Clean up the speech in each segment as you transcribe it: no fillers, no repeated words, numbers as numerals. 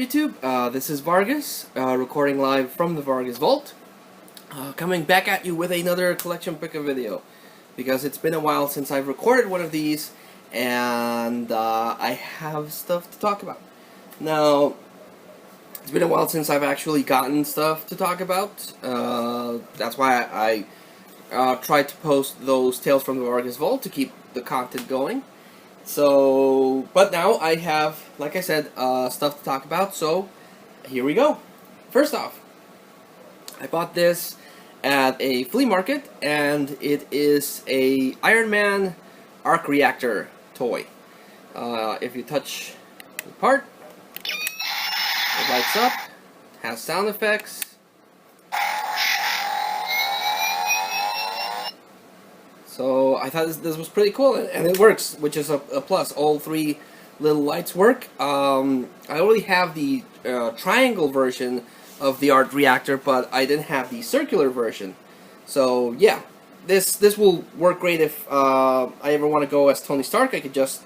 YouTube? This is Vargas, recording live from the Vargas Vault. Coming back at you with another collection pick of video. Because it's been a while since I've recorded one of these, and I have stuff to talk about. Now, it's been a while since I've actually gotten stuff to talk about. That's why I tried to post those Tales from the Vargas Vault to keep the content going. So, but now I have, like I said, stuff to talk about, so here we go. First off, I bought this at a flea market, and it is a Iron Man arc reactor toy. If you touch the part, it lights up, has sound effects. So I thought this was pretty cool, and it works, which is a plus. All three little lights work. I already have the triangle version of the art reactor, but I didn't have the circular version. So yeah, this will work great if I ever want to go as Tony Stark. I could just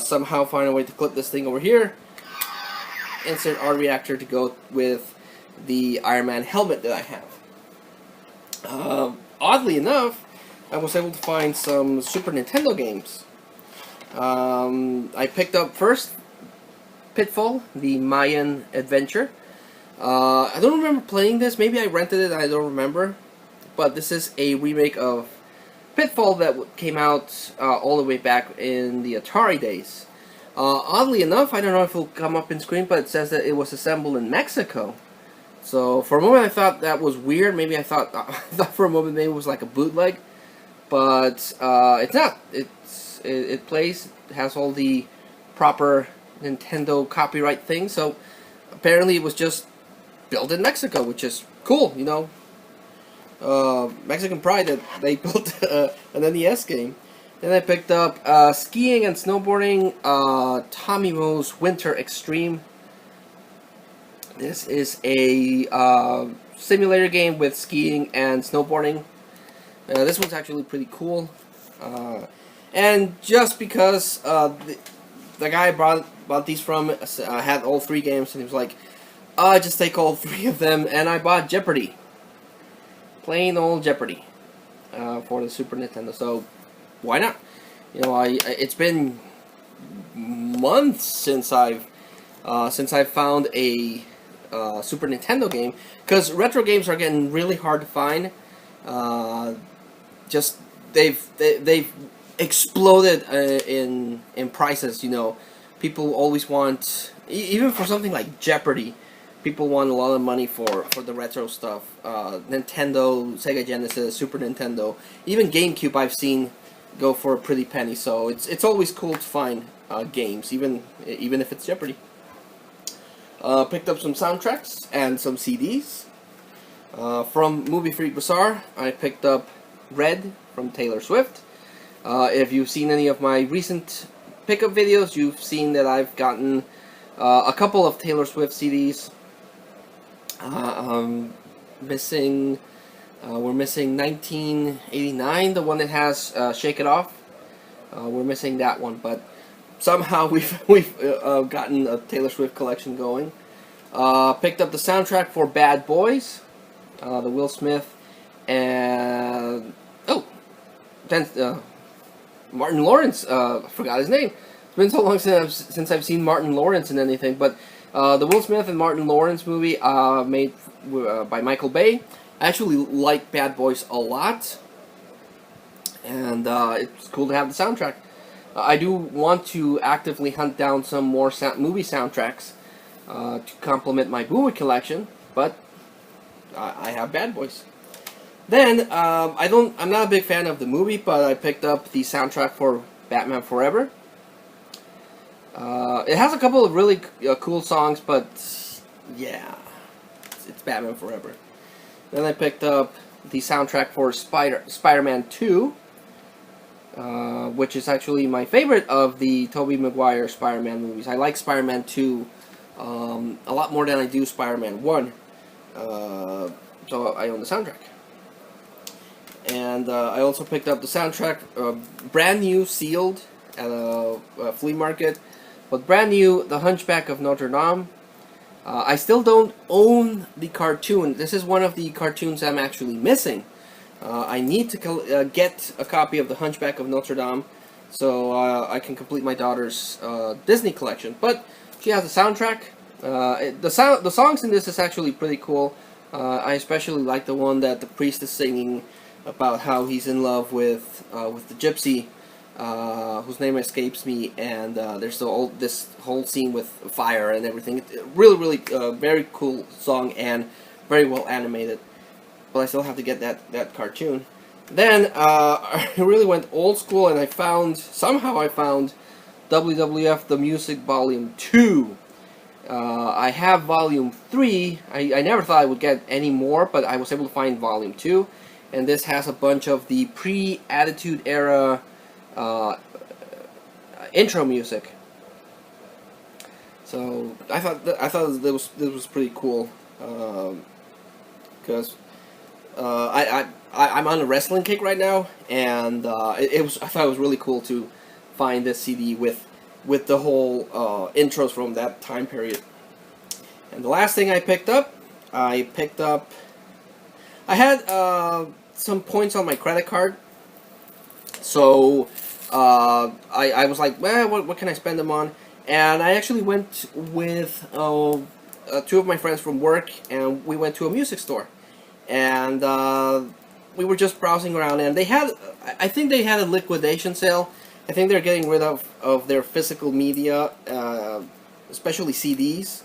somehow find a way to clip this thing over here, insert art reactor to go with the Iron Man helmet that I have. Oddly enough, I was able to find some Super Nintendo games. I picked up first Pitfall, the Mayan adventure. I don't remember playing this. Maybe I rented it and I don't remember. But this is a remake of Pitfall that came out all the way back in the Atari days. Oddly enough, I don't know if it'll come up in screen, but it says that it was assembled in Mexico. So for a moment I thought that was weird. Maybe I thought for a moment maybe it was like a bootleg. But it's not. It plays, has all the proper Nintendo copyright things. So apparently it was just built in Mexico, which is cool, you know. Mexican pride that they built an NES game. Then I picked up skiing and snowboarding, Tommy Moe's Winter Extreme. This is a simulator game with skiing and snowboarding. This one's actually pretty cool, and just because the guy I bought these from had all three games, and he was like, just take all three of them, and I bought Jeopardy, plain old Jeopardy, for the Super Nintendo. So why not? You know, it's been months since I've found a Super Nintendo game, because retro games are getting really hard to find. Just they've exploded in prices. You know, people always want, even for something like Jeopardy, people want a lot of money for the retro stuff. Nintendo, Sega Genesis, Super Nintendo, even GameCube I've seen go for a pretty penny. So it's always cool to find games, even if it's Jeopardy. Picked up some soundtracks and some CDs. From Movie Freak Bazaar, I picked up Red from Taylor Swift. If you've seen any of my recent pickup videos, you've seen that I've gotten a couple of Taylor Swift CDs. We're missing 1989, the one that has Shake It Off. We're missing that one, but somehow we've gotten a Taylor Swift collection going. Picked up the soundtrack for Bad Boys. The Will Smith and Martin Lawrence. I forgot his name. It's been so long since I've seen Martin Lawrence in anything. But the Will Smith and Martin Lawrence movie made by Michael Bay. I actually like Bad Boys a lot, and it's cool to have the soundtrack. I do want to actively hunt down some more movie soundtracks to complement my movie collection, but I have Bad Boys. Then I'm not a big fan of the movie, but I picked up the soundtrack for Batman Forever. It has a couple of really cool songs, but yeah, it's Batman Forever. Then I picked up the soundtrack for Spider-Man 2, which is actually my favorite of the Tobey Maguire Spider-Man movies. I like Spider-Man 2 a lot more than I do Spider-Man 1. So I own the soundtrack. And I also picked up the soundtrack, brand new, sealed, at a flea market. But brand new, The Hunchback of Notre Dame. I still don't own the cartoon. This is one of the cartoons I'm actually missing. I need to get a copy of The Hunchback of Notre Dame so I can complete my daughter's Disney collection. But she has a soundtrack. The songs in this is actually pretty cool. I especially like the one that the priest is singing about how he's in love with the gypsy, whose name escapes me, and there's this whole scene with fire and everything. Really, very cool song and very well animated. But I still have to get that cartoon. Then I really went old school, and somehow I found WWF The Music Volume 2. I have Volume 3. I never thought I would get any more, but I was able to find Volume 2. And this has a bunch of the pre-Attitude Era intro music. So I thought this was pretty cool, because I'm on a wrestling kick right now, and I thought it was really cool to find this CD with the whole intros from that time period. And the last thing I picked up, I had some points on my credit card, so I was like, well, what can I spend them on? And I actually went with two of my friends from work, and we went to a music store, and we were just browsing around, and I think they had a liquidation sale. I think they're getting rid of their physical media, especially CDs,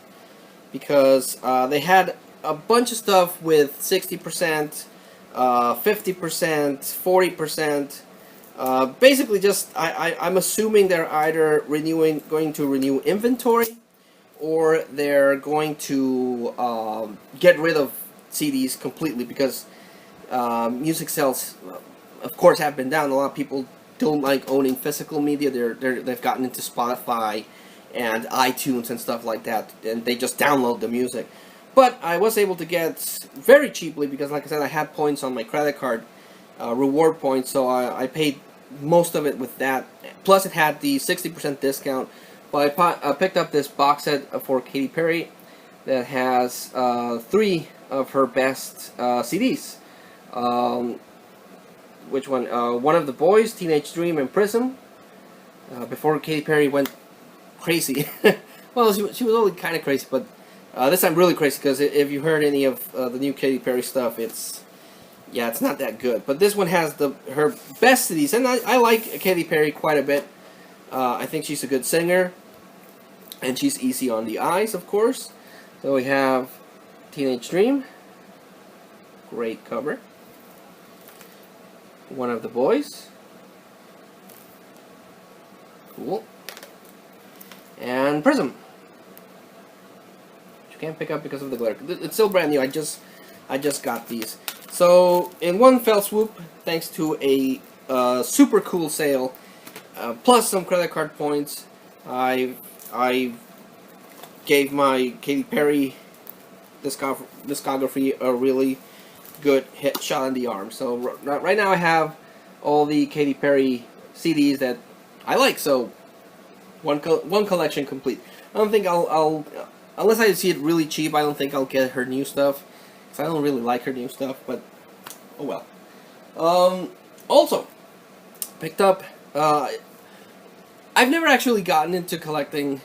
because they had a bunch of stuff with 60%, 50%, 40%. Basically, just I'm assuming they're either going to renew inventory, or they're going to get rid of CDs completely, because music sales, of course, have been down. A lot of people don't like owning physical media. They've gotten into Spotify and iTunes and stuff like that, and they just download the music. But I was able to get very cheaply, because, like I said, I had points on my credit card, reward points, so I paid most of it with that. Plus, it had the 60% discount. But I picked up this box set for Katy Perry that has 3 of her best CDs. Which one? One of the Boys, Teenage Dream, and Prism. Before Katy Perry went crazy. Well, she was only kind of crazy, but this time really crazy, because if you heard any of the new Katy Perry stuff, it's not that good. But this one has her best CDs, and I like Katy Perry quite a bit. I think she's a good singer, and she's easy on the eyes, of course. So we have Teenage Dream, great cover. One of the Boys, cool, and Prism, which you can't pick up because of the glare. It's still brand new. I just got these. So in one fell swoop, thanks to a super cool sale, plus some credit card points, I gave my Katy Perry discography a really good shot in the arm. So right now I have all the Katy Perry CDs that I like. So one collection complete. I don't think I'll unless I see it really cheap, I don't think I'll get her new stuff, because I don't really like her new stuff. But oh well. Also picked up. I've never actually gotten into collecting.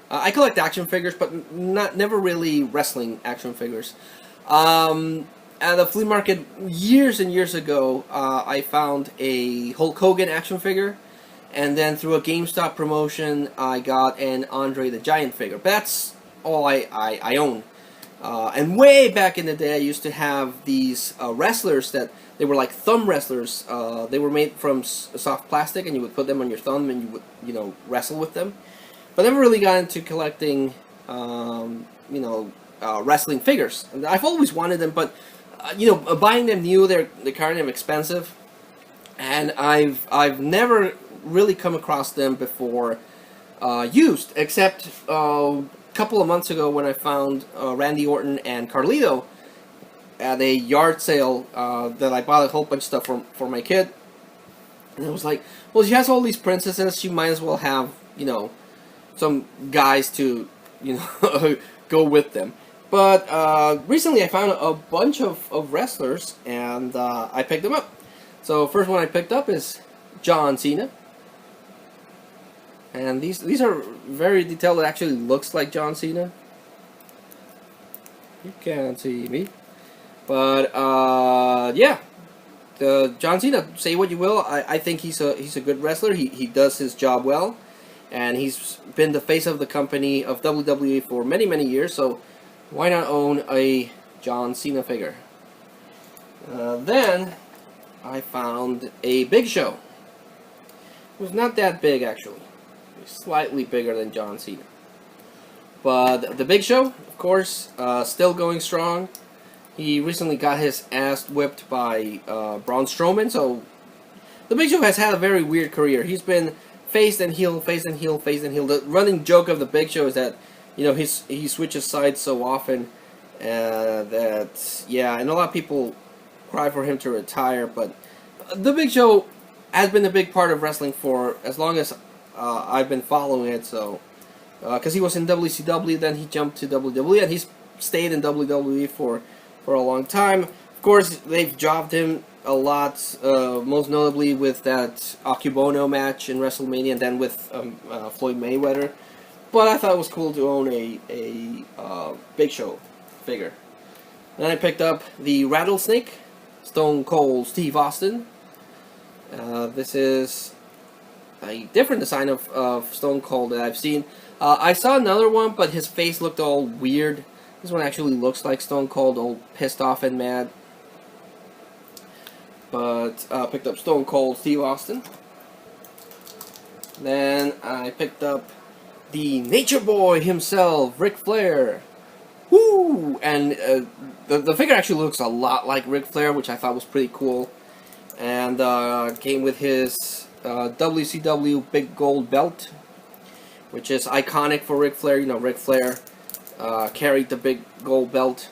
I collect action figures, but never really wrestling action figures. At a flea market years and years ago, I found a Hulk Hogan action figure, and then through a GameStop promotion, I got an Andre the Giant figure. But that's all I own. And way back in the day, I used to have these wrestlers that they were like thumb wrestlers. They were made from soft plastic, and you would put them on your thumb, and you would wrestle with them. But I never really got into collecting wrestling figures. And I've always wanted them, but buying them new, they're kind of expensive, and I've never really come across them before used, except a couple of months ago when I found Randy Orton and Carlito at a yard sale that I bought a whole bunch of stuff for my kid, and I was like, well, she has all these princesses, she might as well have some guys to go with them. But recently I found a bunch of wrestlers, and I picked them up. So first one I picked up is John Cena. And these are very detailed. It actually looks like John Cena. You can't see me. But yeah. John Cena, say what you will, I think he's a good wrestler. He does his job well. And he's been the face of the company of WWE for many, many years, so why not own a John Cena figure? Then I found a Big Show. It was not that big, actually. It was slightly bigger than John Cena. But the Big Show, of course, still going strong. He recently got his ass whipped by Braun Strowman, so the Big Show has had a very weird career. He's been face and heel, face and heel, face and heel. The running joke of the Big Show is that, you know, he switches sides so often that, yeah, and a lot of people cry for him to retire, but the Big Show has been a big part of wrestling for as long as I've been following it, so, because he was in WCW, then he jumped to WWE, and he's stayed in WWE for a long time. Of course, they've jobbed him a lot, most notably with that Akebono match in WrestleMania, and then with Floyd Mayweather. But I thought it was cool to own a Big Show figure. Then I picked up the Rattlesnake, Stone Cold Steve Austin. This is a different design of Stone Cold that I've seen. I saw another one, but his face looked all weird. This one actually looks like Stone Cold, all pissed off and mad. But picked up Stone Cold Steve Austin. Then I picked up the Nature Boy himself, Ric Flair. Woo! And the figure actually looks a lot like Ric Flair, which I thought was pretty cool. And came with his WCW big gold belt, which is iconic for Ric Flair. You know, Ric Flair carried the big gold belt.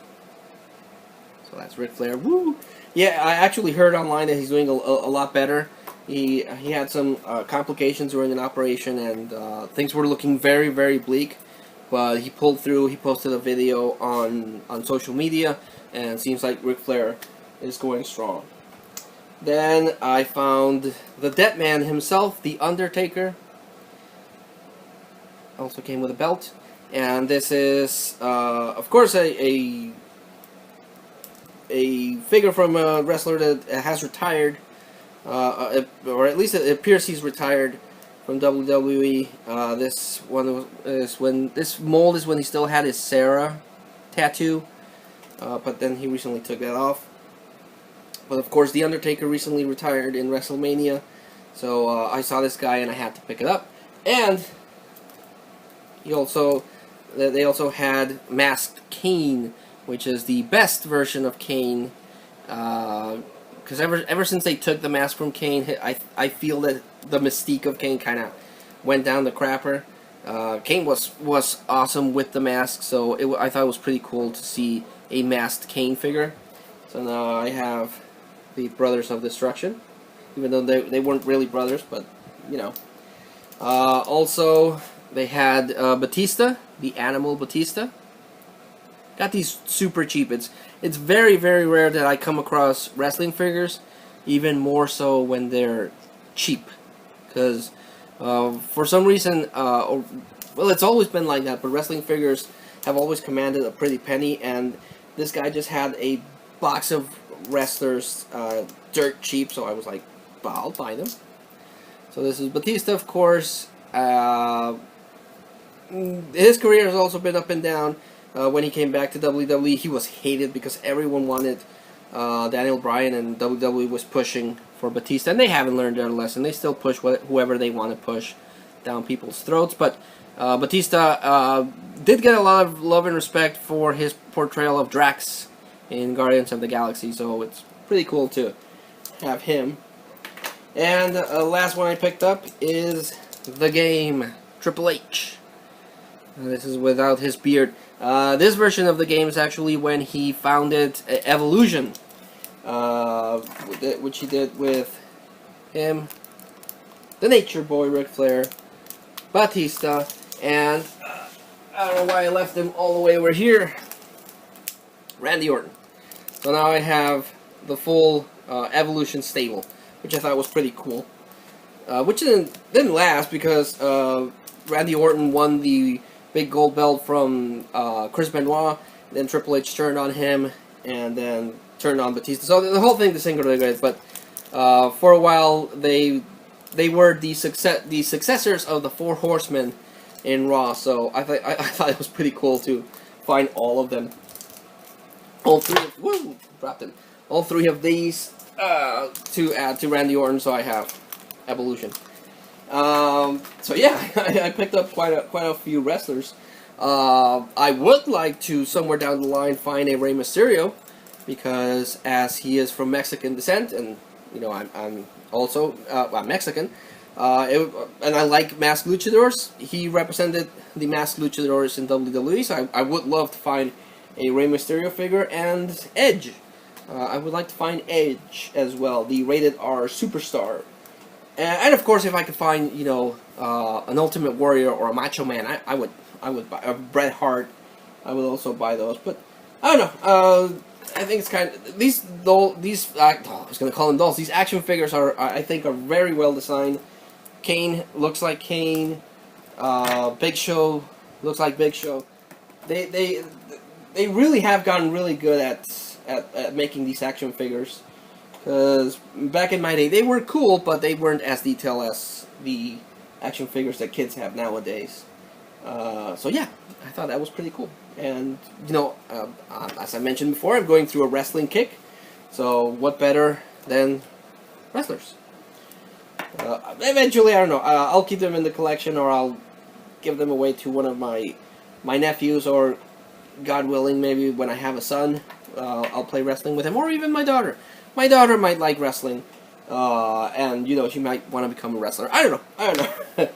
So that's Ric Flair. Woo! Yeah, I actually heard online that he's doing a lot better. He had some complications during an operation, and things were looking very, very bleak. But he pulled through. He posted a video on social media, and it seems like Ric Flair is going strong. Then I found the Dead Man himself, The Undertaker. Also came with a belt. And this is, of course, a figure from a wrestler that has retired, or at least it appears he's retired from WWE. This one is when this mold is when he still had his Sarah tattoo, but then he recently took that off. But of course, The Undertaker recently retired in WrestleMania, so I saw this guy and I had to pick it up. And they also had Masked Kane, which is the best version of Kane, because ever since they took the mask from Kane, I feel that the mystique of Kane kind of went down the crapper. Kane was awesome with the mask, so I thought it was pretty cool to see a masked Kane figure. So now I have the Brothers of Destruction, even though they weren't really brothers, but you know. Also, they had Batista, the Animal Batista. Got these super cheap. It's very, very rare that I come across wrestling figures, even more so when they're cheap. Because for some reason, well, it's always been like that, but wrestling figures have always commanded a pretty penny, and this guy just had a box of wrestlers dirt cheap, so I was like, well, I'll buy them. So this is Batista, of course. His career has also been up and down. When he came back to WWE, he was hated because everyone wanted Daniel Bryan, and WWE was pushing for Batista, and they haven't learned their lesson. They still push whoever they want to push down people's throats, but Batista did get a lot of love and respect for his portrayal of Drax in Guardians of the Galaxy, so it's pretty cool to have him. And the last one I picked up is The Game, Triple H. This is without his beard. This version of the game is actually when he founded Evolution, which he did with him, the Nature Boy Ric Flair, Batista, and I don't know why I left him all the way over here. Randy Orton. So now I have the full Evolution stable, which I thought was pretty cool. Which didn't last because Randy Orton won the big gold belt from Chris Benoit. Then Triple H turned on him, and then turned on Batista. So the whole thing disintegrated. But for a while, they were the successors of the Four Horsemen in Raw. So I thought it was pretty cool to find all of them. All three of these to add to Randy Orton. So I have Evolution. So yeah, I picked up quite a few wrestlers. I would like to somewhere down the line find a Rey Mysterio, because as he is from Mexican descent, and you know I'm also I'm Mexican, and I like masked luchadors. He represented the masked luchadors in WWE, so I would love to find a Rey Mysterio figure, and Edge. I would like to find Edge as well, the rated R superstar. And of course, if I could find, you know, an Ultimate Warrior or a Macho Man, I would buy a Bret Hart. I would also buy those, but I don't know. I think it's kind of these I was gonna call them dolls. These action figures I think are very well designed. Kane looks like Kane. Big Show looks like Big Show. They really have gotten really good at making these action figures. Because back in my day, they were cool, but they weren't as detailed as the action figures that kids have nowadays. So yeah, I thought that was pretty cool. And, you know, as I mentioned before, I'm going through a wrestling kick. So what better than wrestlers? Eventually, I don't know, I'll keep them in the collection, or I'll give them away to one of my nephews, or God willing, maybe when I have a son, I'll play wrestling with him, or even my daughter. My daughter might like wrestling, and, you know, she might want to become a wrestler. I don't know.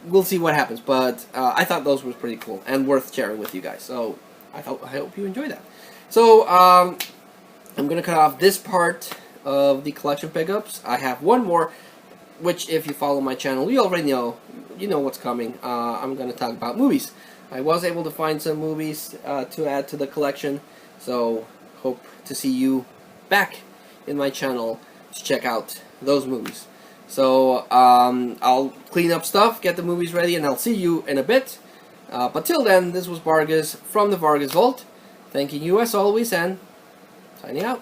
We'll see what happens, but I thought those were pretty cool and worth sharing with you guys. So I hope you enjoy that. So I'm gonna cut off this part of the collection pickups. I have one more, which if you follow my channel, you already know. You know what's coming. I'm gonna talk about movies. I was able to find some movies to add to the collection, so hope to see you back in my channel to check out those movies. So I'll clean up stuff, get the movies ready, and I'll see you in a bit. But till then, this was Vargas from the Vargas Vault, thanking you as always, and signing out.